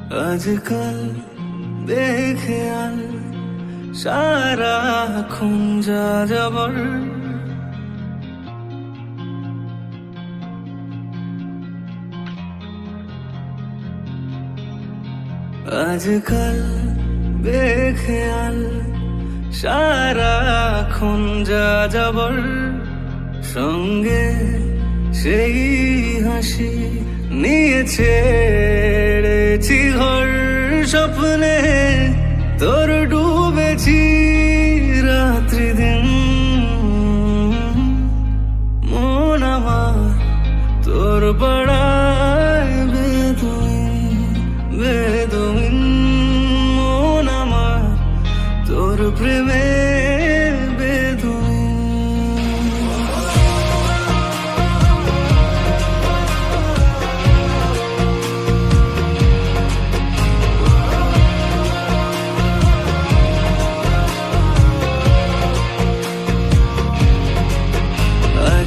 আজকাল বেখেয়াল সারাক্ষণ যা যাবর, আজকাল বেখেয়াল সারাক্ষণ যা যাবর, সঙ্গে সেই হাসি নিয়ে ছেড়েছি ঘর। স্বপ্নে তোর ডুবেছি রাত্রি দিন, মন আমার তোর পাড়ায় বেদুইন বেদুইন, মন আমার তোর প্রেমে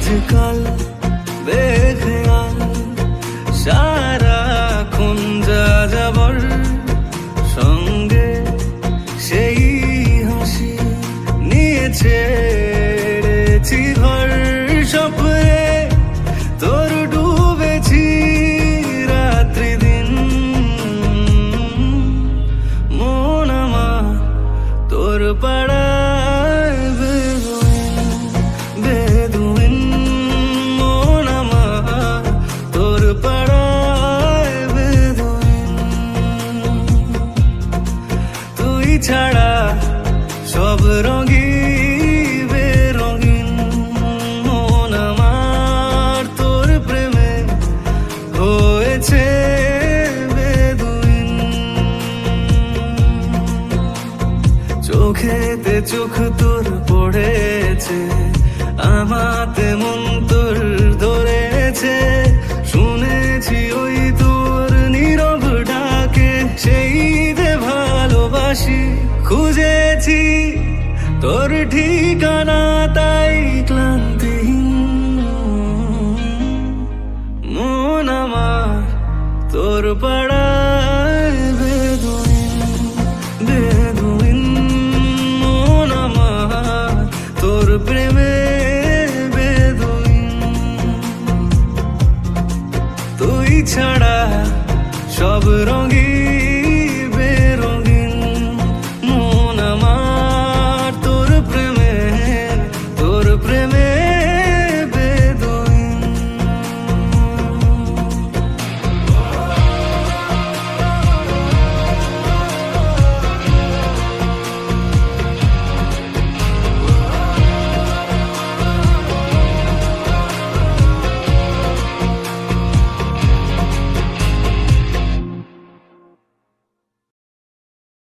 আজকাল বেখেয়াল সারাক্ষণ যা যাবর, সঙ্গে সেই হাসি নিয়ে ছেড়েছি ঘর। স্বপ্নে তোর ডুবেছি রাত্রি দিন, মন আমার তোর পাড়ায় বেদুইন, মন আমার তোর পাড়ায় বেদুইন। তুই ছাড়া সব রঙই বেরঙিন, মন আমার তোর প্রেমে হয়েছে বেদুইন। চোখেতে চোখ তোর পড়েছে, আমাতে মন তোর ধরেছে। শুনেছি ওই তোর নীরব ডাকে, সেই যে ভালোবাসি খুঁজেছি তোর ঠিকানা, তাই ক্লান্তিহীন মন আমার তোর পাড়ায় বেদুইন বেদুইন, মন আমার তোর প্রেমে বেদুইন। তুই ছাড়া সব রঙই